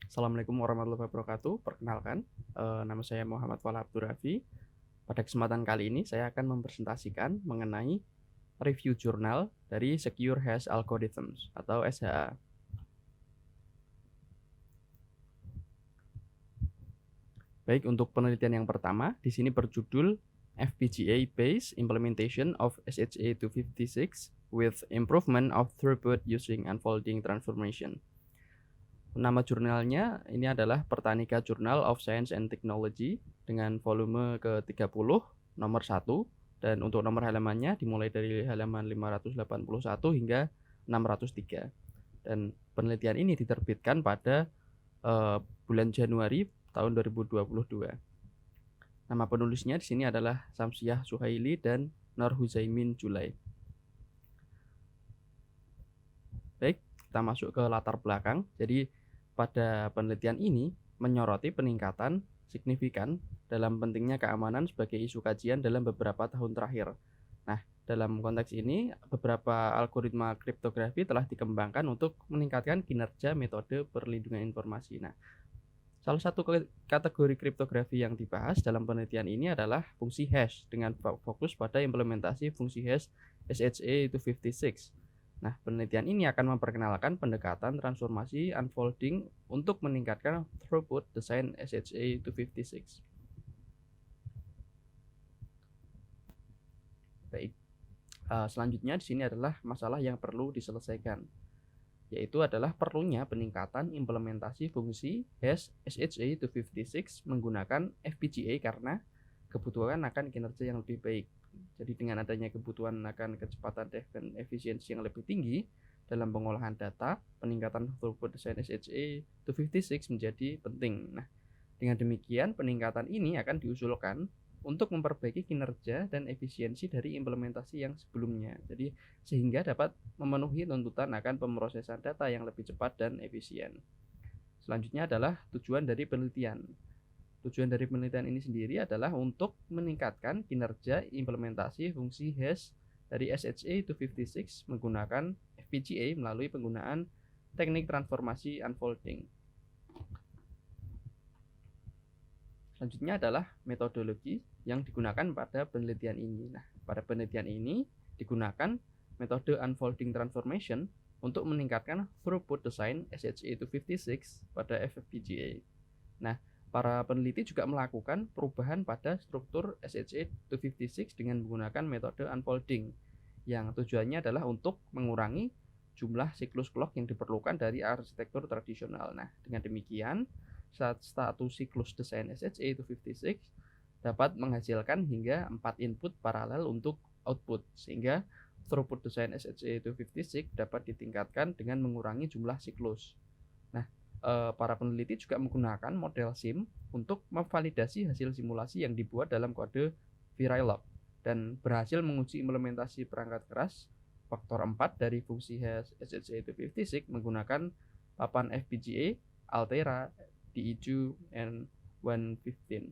Assalamualaikum warahmatullahi wabarakatuh. Perkenalkan, nama saya Muhammad Fala Abdur Rafi. Pada kesempatan kali ini saya akan mempresentasikan mengenai review jurnal dari Secure Hash Algorithms atau SHA. Baik, untuk penelitian yang pertama, di sini berjudul FPGA-based implementation of SHA-256 with improvement of throughput using unfolding transformation. Nama jurnalnya ini adalah Pertanika Journal of Science and Technology dengan volume ke-30 nomor 1, dan untuk nomor halamannya dimulai dari halaman 581 hingga 603. Dan penelitian ini diterbitkan pada bulan Januari tahun 2022. Nama penulisnya di sini adalah Samsiah Suhaili dan Nur Huzaimin Julai. Baik, kita masuk ke latar belakang. Jadi pada penelitian ini menyoroti peningkatan signifikan dalam pentingnya keamanan sebagai isu kajian dalam beberapa tahun terakhir. Nah, dalam konteks ini beberapa algoritma kriptografi telah dikembangkan untuk meningkatkan kinerja metode perlindungan informasi. Nah, salah satu kategori kriptografi yang dibahas dalam penelitian ini adalah fungsi hash dengan fokus pada implementasi fungsi hash SHA-256. Nah, penelitian ini akan memperkenalkan pendekatan transformasi unfolding untuk meningkatkan throughput desain SHA-256. Baik, selanjutnya di sini adalah masalah yang perlu diselesaikan, yaitu adalah perlunya peningkatan implementasi fungsi hash SHA-256 menggunakan FPGA karena kebutuhan akan kinerja yang lebih baik. Jadi dengan adanya kebutuhan akan kecepatan dan efisiensi yang lebih tinggi dalam pengolahan data, peningkatan throughput desain SHA-256 menjadi penting. Nah, dengan demikian peningkatan ini akan diusulkan untuk memperbaiki kinerja dan efisiensi dari implementasi yang sebelumnya. Jadi sehingga dapat memenuhi tuntutan akan pemrosesan data yang lebih cepat dan efisien. Selanjutnya adalah tujuan dari penelitian. Tujuan dari penelitian ini sendiri adalah untuk meningkatkan kinerja implementasi fungsi hash dari SHA-256 menggunakan FPGA melalui penggunaan teknik transformasi unfolding. Selanjutnya adalah metodologi yang digunakan pada penelitian ini. Nah, pada penelitian ini digunakan metode unfolding transformation untuk meningkatkan throughput desain SHA-256 pada FPGA. Nah, para peneliti juga melakukan perubahan pada struktur SHA-256 dengan menggunakan metode unfolding yang tujuannya adalah untuk mengurangi jumlah siklus clock yang diperlukan dari arsitektur tradisional. Nah, dengan demikian satu siklus desain SHA-256 dapat menghasilkan hingga 4 input paralel untuk output, sehingga throughput desain SHA-256 dapat ditingkatkan dengan mengurangi jumlah siklus. Nah, para peneliti juga menggunakan model SIM untuk memvalidasi hasil simulasi yang dibuat dalam kode Verilog dan berhasil menguji implementasi perangkat keras faktor 4 dari fungsi hash SHA-256 menggunakan papan FPGA Altera DE2 N115.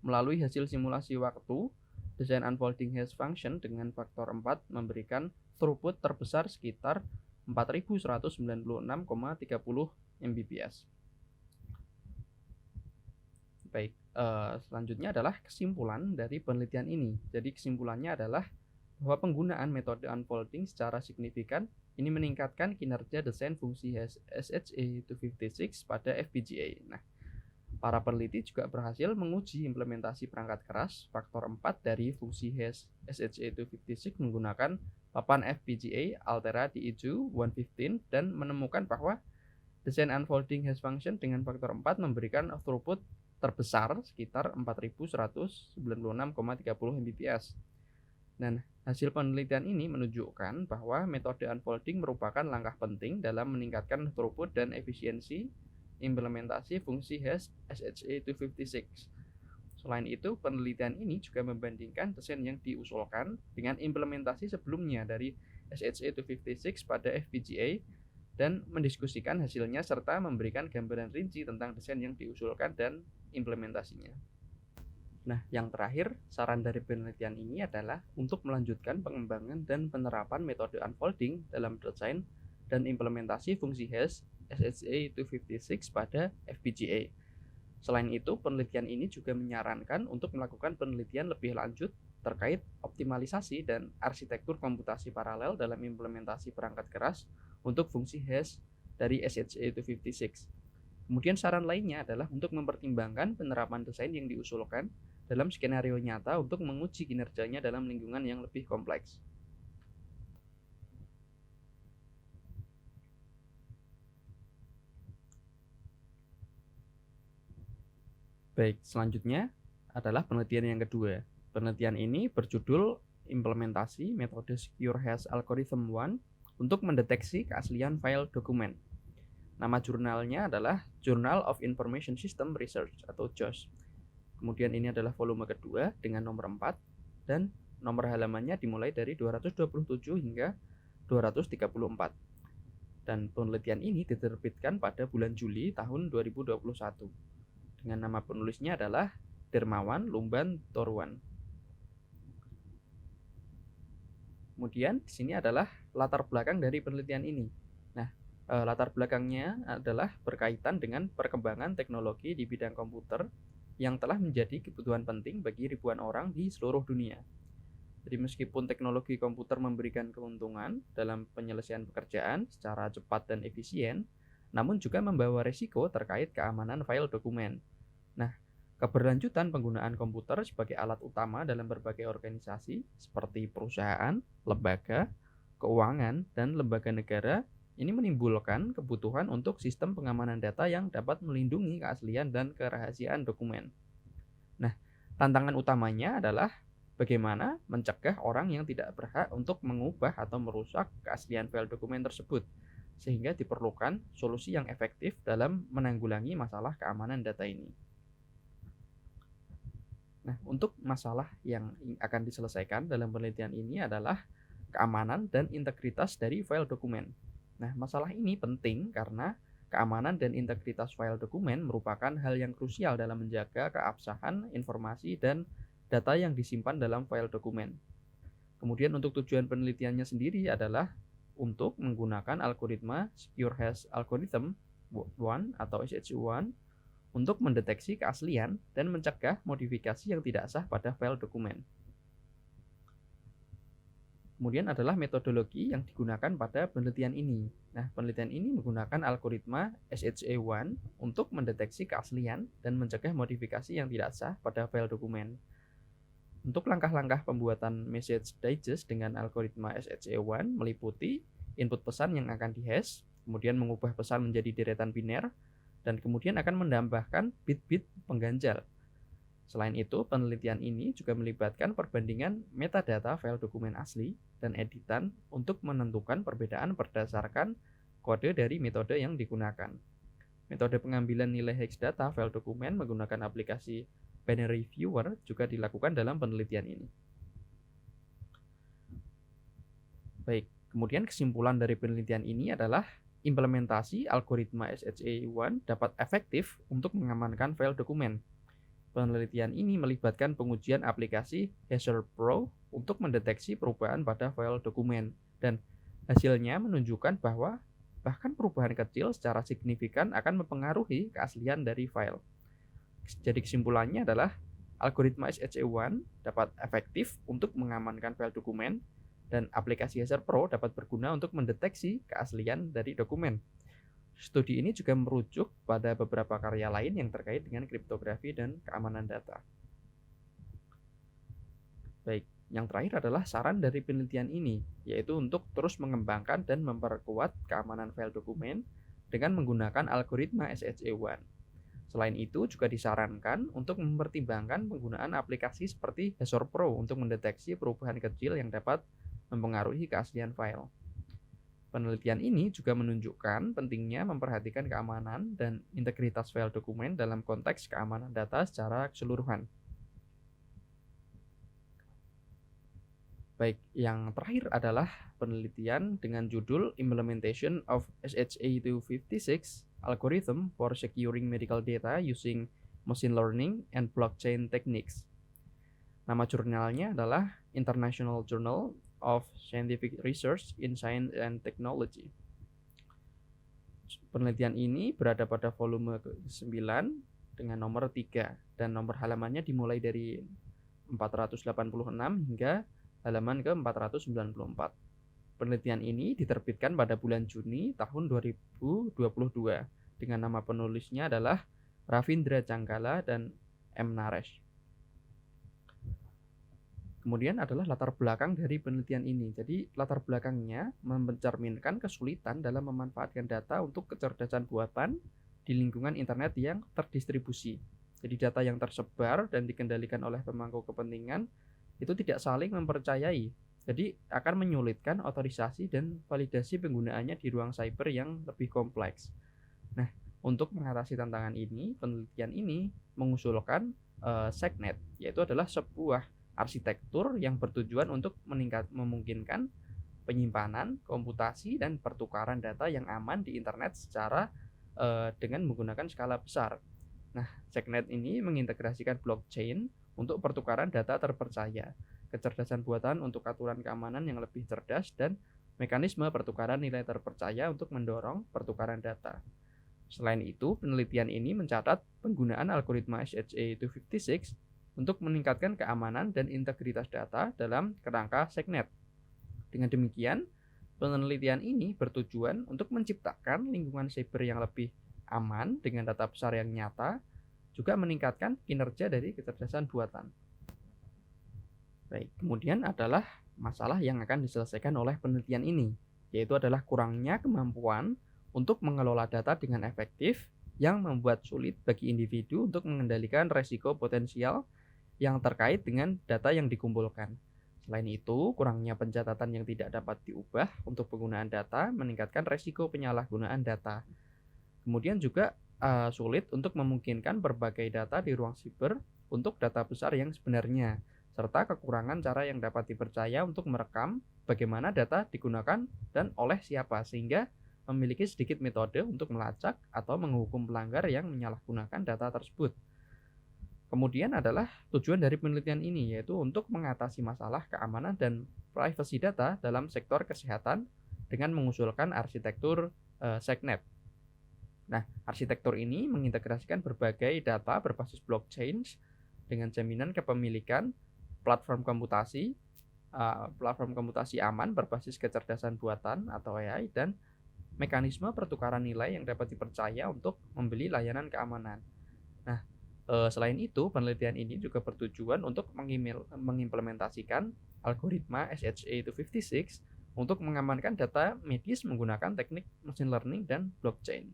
Melalui hasil simulasi waktu, desain unfolding hash function dengan faktor 4 memberikan throughput terbesar sekitar 4196,30 Mbps. Baik, selanjutnya adalah kesimpulan dari penelitian ini. Jadi kesimpulannya adalah bahwa penggunaan metode unfolding secara signifikan ini meningkatkan kinerja desain fungsi SHA-256 pada FPGA. Nah, para peneliti juga berhasil menguji implementasi perangkat keras faktor 4 dari fungsi hash SHA-256 menggunakan papan FPGA Altera DE2 N115 dan menemukan bahwa desain unfolding hash function dengan faktor 4 memberikan throughput terbesar sekitar 4196,30 Mbps. Dan hasil penelitian ini menunjukkan bahwa metode unfolding merupakan langkah penting dalam meningkatkan throughput dan efisiensi implementasi fungsi hash SHA-256. Selain itu, penelitian ini juga membandingkan desain yang diusulkan dengan implementasi sebelumnya dari SHA-256 pada FPGA dan mendiskusikan hasilnya serta memberikan gambaran rinci tentang desain yang diusulkan dan implementasinya. Nah, yang terakhir, saran dari penelitian ini adalah untuk melanjutkan pengembangan dan penerapan metode unfolding dalam desain dan implementasi fungsi hash SHA-256 pada FPGA. Selain itu, penelitian ini juga menyarankan untuk melakukan penelitian lebih lanjut terkait optimalisasi dan arsitektur komputasi paralel dalam implementasi perangkat keras untuk fungsi hash dari SHA-256. Kemudian saran lainnya adalah untuk mempertimbangkan penerapan desain yang diusulkan dalam skenario nyata untuk menguji kinerjanya dalam lingkungan yang lebih kompleks. Baik, selanjutnya adalah penelitian yang kedua. Penelitian ini berjudul Implementasi Metode Secure Hash Algorithm 1 untuk mendeteksi keaslian file dokumen. Nama jurnalnya adalah Journal of Information System Research atau JOS. Kemudian ini adalah volume kedua dengan nomor 4 dan nomor halamannya dimulai dari 227 hingga 234. Dan penelitian ini diterbitkan pada bulan Juli tahun 2021. Dengan nama penulisnya adalah Dermawan Lumban Torwan. Kemudian di sini adalah latar belakang dari penelitian ini. Nah, latar belakangnya adalah berkaitan dengan perkembangan teknologi di bidang komputer yang telah menjadi kebutuhan penting bagi ribuan orang di seluruh dunia. Jadi meskipun teknologi komputer memberikan keuntungan dalam penyelesaian pekerjaan secara cepat dan efisien, namun juga membawa risiko terkait keamanan file dokumen. Nah, keberlanjutan penggunaan komputer sebagai alat utama dalam berbagai organisasi seperti perusahaan, lembaga, keuangan, dan lembaga negara ini menimbulkan kebutuhan untuk sistem pengamanan data yang dapat melindungi keaslian dan kerahasiaan dokumen. Nah, tantangan utamanya adalah bagaimana mencegah orang yang tidak berhak untuk mengubah atau merusak keaslian file dokumen tersebut, sehingga diperlukan solusi yang efektif dalam menanggulangi masalah keamanan data ini. Nah, untuk masalah yang akan diselesaikan dalam penelitian ini adalah keamanan dan integritas dari file dokumen. Nah, masalah ini penting karena keamanan dan integritas file dokumen merupakan hal yang krusial dalam menjaga keabsahan informasi dan data yang disimpan dalam file dokumen. Kemudian untuk tujuan penelitiannya sendiri adalah untuk menggunakan algoritma Secure Hash Algorithm 1 atau SHA-1 untuk mendeteksi keaslian dan mencegah modifikasi yang tidak sah pada file dokumen. Kemudian adalah metodologi yang digunakan pada penelitian ini. Nah, penelitian ini menggunakan algoritma SHA-1 untuk mendeteksi keaslian dan mencegah modifikasi yang tidak sah pada file dokumen. Untuk langkah-langkah pembuatan message digest dengan algoritma SHA-1 meliputi input pesan yang akan dihash, kemudian mengubah pesan menjadi deretan biner, dan kemudian akan menambahkan bit-bit pengganjal. Selain itu, penelitian ini juga melibatkan perbandingan metadata file dokumen asli dan editan untuk menentukan perbedaan berdasarkan kode dari metode yang digunakan. Metode pengambilan nilai hex data file dokumen menggunakan aplikasi Binary Viewer juga dilakukan dalam penelitian ini. Baik, kemudian kesimpulan dari penelitian ini adalah implementasi algoritma SHA-1 dapat efektif untuk mengamankan file dokumen. Penelitian ini melibatkan pengujian aplikasi Hasher Pro untuk mendeteksi perubahan pada file dokumen, dan hasilnya menunjukkan bahwa bahkan perubahan kecil secara signifikan akan mempengaruhi keaslian dari file. Jadi kesimpulannya adalah algoritma SHA-1 dapat efektif untuk mengamankan file dokumen, dan aplikasi Hasher Pro dapat berguna untuk mendeteksi keaslian dari dokumen. Studi ini juga merujuk pada beberapa karya lain yang terkait dengan kriptografi dan keamanan data. Baik, yang terakhir adalah saran dari penelitian ini, yaitu untuk terus mengembangkan dan memperkuat keamanan file dokumen dengan menggunakan algoritma SHA-1. Selain itu, juga disarankan untuk mempertimbangkan penggunaan aplikasi seperti Hasher Pro untuk mendeteksi perubahan kecil yang dapat mempengaruhi keaslian file. Penelitian ini juga menunjukkan pentingnya memperhatikan keamanan dan integritas file dokumen dalam konteks keamanan data secara keseluruhan. Baik, yang terakhir adalah penelitian dengan judul Implementation of SHA-256 Algorithm for Securing Medical Data Using Machine Learning and Blockchain Techniques. Nama jurnalnya adalah International Journal of Scientific Research in Science and Technology. Penelitian ini berada pada volume ke-9 dengan nomor 3 dan nomor halamannya dimulai dari 486 hingga halaman ke-494. Penelitian ini diterbitkan pada bulan Juni tahun 2022 dengan nama penulisnya adalah Ravindra Changkala dan M. Naresh. Kemudian adalah latar belakang dari penelitian ini. Jadi latar belakangnya mencerminkan kesulitan dalam memanfaatkan data untuk kecerdasan buatan di lingkungan internet yang terdistribusi. Jadi data yang tersebar dan dikendalikan oleh pemangku kepentingan itu tidak saling mempercayai. Jadi akan menyulitkan otorisasi dan validasi penggunaannya di ruang cyber yang lebih kompleks. Nah, untuk mengatasi tantangan ini, penelitian ini mengusulkan SegNet, yaitu adalah sebuah arsitektur yang bertujuan untuk memungkinkan penyimpanan, komputasi, dan pertukaran data yang aman di internet secara dengan menggunakan skala besar. Nah, SegNet ini mengintegrasikan blockchain untuk pertukaran data terpercaya, kecerdasan buatan untuk aturan keamanan yang lebih cerdas, dan mekanisme pertukaran nilai terpercaya untuk mendorong pertukaran data. Selain itu, penelitian ini mencatat penggunaan algoritma SHA-256 untuk meningkatkan keamanan dan integritas data dalam kerangka SegNet. Dengan demikian, penelitian ini bertujuan untuk menciptakan lingkungan cyber yang lebih aman dengan data besar yang nyata, juga meningkatkan kinerja dari kecerdasan buatan. Baik, kemudian adalah masalah yang akan diselesaikan oleh penelitian ini, yaitu adalah kurangnya kemampuan untuk mengelola data dengan efektif yang membuat sulit bagi individu untuk mengendalikan resiko potensial yang terkait dengan data yang dikumpulkan. Selain itu, kurangnya pencatatan yang tidak dapat diubah untuk penggunaan data meningkatkan resiko penyalahgunaan data. Kemudian juga sulit untuk memungkinkan berbagai data di ruang siber untuk data besar yang sebenarnya, serta kekurangan cara yang dapat dipercaya untuk merekam bagaimana data digunakan dan oleh siapa, sehingga memiliki sedikit metode untuk melacak atau menghukum pelanggar yang menyalahgunakan data tersebut. Kemudian adalah tujuan dari penelitian ini, yaitu untuk mengatasi masalah keamanan dan privasi data dalam sektor kesehatan dengan mengusulkan arsitektur SegNet. Nah, arsitektur ini mengintegrasikan berbagai data berbasis blockchain dengan jaminan kepemilikan, platform komputasi aman berbasis kecerdasan buatan atau AI, dan mekanisme pertukaran nilai yang dapat dipercaya untuk membeli layanan keamanan. Nah, selain itu, penelitian ini juga bertujuan untuk mengimplementasikan algoritma SHA-256 untuk mengamankan data medis menggunakan teknik machine learning dan blockchain.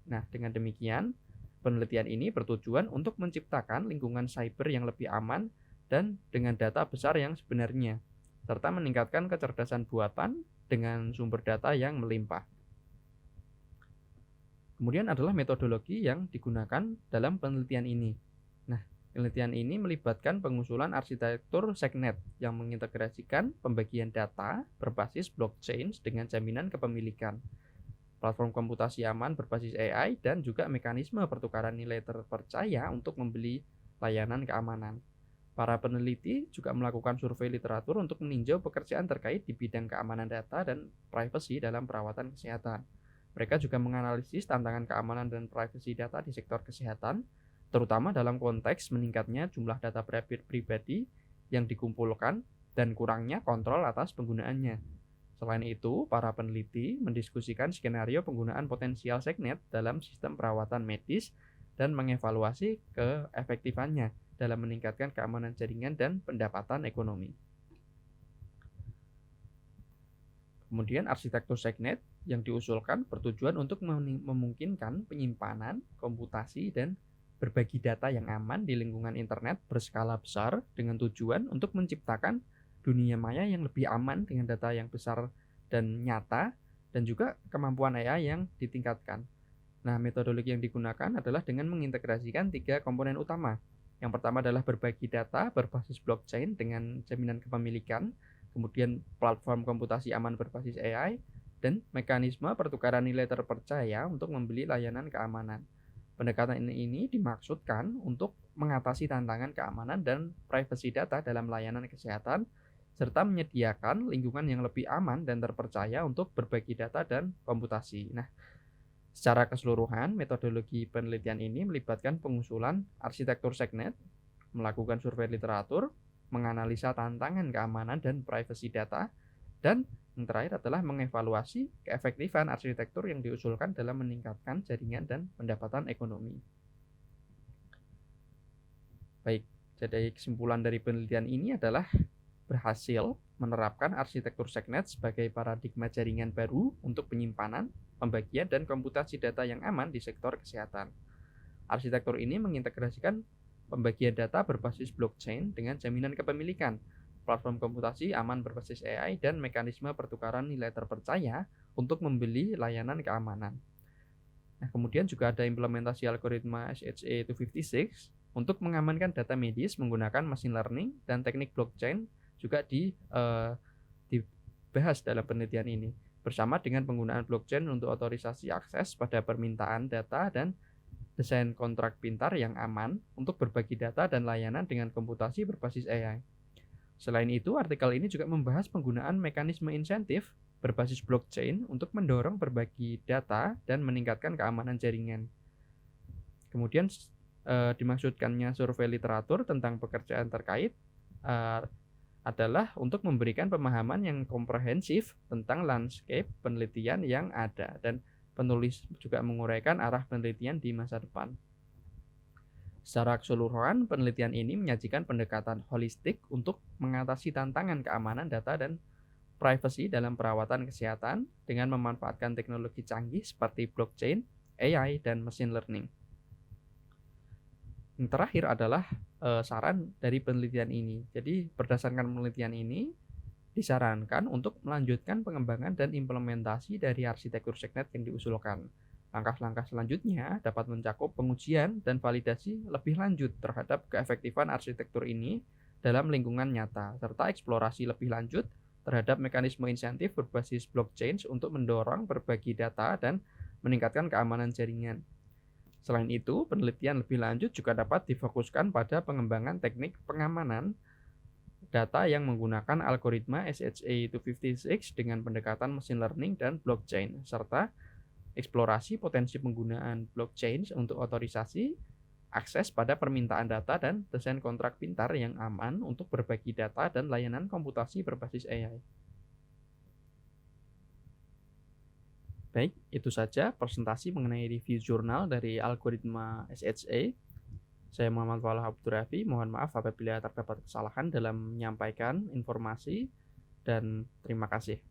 Nah, dengan demikian, penelitian ini bertujuan untuk menciptakan lingkungan cyber yang lebih aman dan dengan data besar yang sebenarnya, serta meningkatkan kecerdasan buatan dengan sumber data yang melimpah. Kemudian adalah metodologi yang digunakan dalam penelitian ini. Nah, penelitian ini melibatkan pengusulan arsitektur SegNet yang mengintegrasikan pembagian data berbasis blockchain dengan jaminan kepemilikan, platform komputasi aman berbasis AI, dan juga mekanisme pertukaran nilai terpercaya untuk membeli layanan keamanan. Para peneliti juga melakukan survei literatur untuk meninjau pekerjaan terkait di bidang keamanan data dan privasi dalam perawatan kesehatan. Mereka juga menganalisis tantangan keamanan dan privasi data di sektor kesehatan, terutama dalam konteks meningkatnya jumlah data pribadi yang dikumpulkan dan kurangnya kontrol atas penggunaannya. Selain itu, para peneliti mendiskusikan skenario penggunaan potensial SegNet dalam sistem perawatan medis dan mengevaluasi keefektifannya dalam meningkatkan keamanan jaringan dan pendapatan ekonomi. Kemudian arsitektur SegNet yang diusulkan bertujuan untuk memungkinkan penyimpanan, komputasi, dan berbagi data yang aman di lingkungan internet berskala besar dengan tujuan untuk menciptakan dunia maya yang lebih aman dengan data yang besar dan nyata, dan juga kemampuan AI yang ditingkatkan. Nah, metodologi yang digunakan adalah dengan mengintegrasikan 3 komponen utama. Yang pertama adalah berbagi data berbasis blockchain dengan jaminan kepemilikan, kemudian platform komputasi aman berbasis AI, dan mekanisme pertukaran nilai terpercaya untuk membeli layanan keamanan. Pendekatan ini dimaksudkan untuk mengatasi tantangan keamanan dan privasi data dalam layanan kesehatan, serta menyediakan lingkungan yang lebih aman dan terpercaya untuk berbagi data dan komputasi. Nah, Secara keseluruhan, metodologi penelitian ini melibatkan pengusulan arsitektur SegNet, melakukan survei literatur, menganalisa tantangan keamanan dan privasi data, dan yang terakhir adalah mengevaluasi keefektifan arsitektur yang diusulkan dalam meningkatkan jaringan dan pendapatan ekonomi. Baik, jadi kesimpulan dari penelitian ini adalah berhasil menerapkan arsitektur SegNet sebagai paradigma jaringan baru untuk penyimpanan, pembagian, dan komputasi data yang aman di sektor kesehatan. Arsitektur ini mengintegrasikan pembagian data berbasis blockchain dengan jaminan kepemilikan, platform komputasi aman berbasis AI, dan mekanisme pertukaran nilai terpercaya untuk membeli layanan keamanan. Nah, kemudian juga ada implementasi algoritma SHA-256 untuk mengamankan data medis menggunakan machine learning dan teknik blockchain juga dibahas dalam penelitian ini, bersama dengan penggunaan blockchain untuk otorisasi akses pada permintaan data dan desain kontrak pintar yang aman untuk berbagi data dan layanan dengan komputasi berbasis AI. Selain itu, artikel ini juga membahas penggunaan mekanisme insentif berbasis blockchain untuk mendorong berbagi data dan meningkatkan keamanan jaringan. Kemudian dimaksudkannya survei literatur tentang pekerjaan terkait adalah untuk memberikan pemahaman yang komprehensif tentang landscape penelitian yang ada, dan penulis juga menguraikan arah penelitian di masa depan. Secara keseluruhan, penelitian ini menyajikan pendekatan holistik untuk mengatasi tantangan keamanan data dan privasi dalam perawatan kesehatan dengan memanfaatkan teknologi canggih seperti blockchain, AI, dan machine learning. Yang terakhir adalah saran dari penelitian ini. Jadi berdasarkan penelitian ini disarankan untuk melanjutkan pengembangan dan implementasi dari arsitektur SegNet yang diusulkan. Langkah-langkah selanjutnya dapat mencakup pengujian dan validasi lebih lanjut terhadap keefektifan arsitektur ini dalam lingkungan nyata, serta eksplorasi lebih lanjut terhadap mekanisme insentif berbasis blockchain untuk mendorong berbagi data dan meningkatkan keamanan jaringan. Selain itu, penelitian lebih lanjut juga dapat difokuskan pada pengembangan teknik pengamanan data yang menggunakan algoritma SHA-256 dengan pendekatan machine learning dan blockchain, serta eksplorasi potensi penggunaan blockchain untuk otorisasi, akses pada permintaan data, dan desain kontrak pintar yang aman untuk berbagi data dan layanan komputasi berbasis AI. Baik, itu saja presentasi mengenai review jurnal dari algoritma SHA. Saya Muhammad Falah Abdurrafi, mohon maaf apabila terdapat kesalahan dalam menyampaikan informasi, dan terima kasih.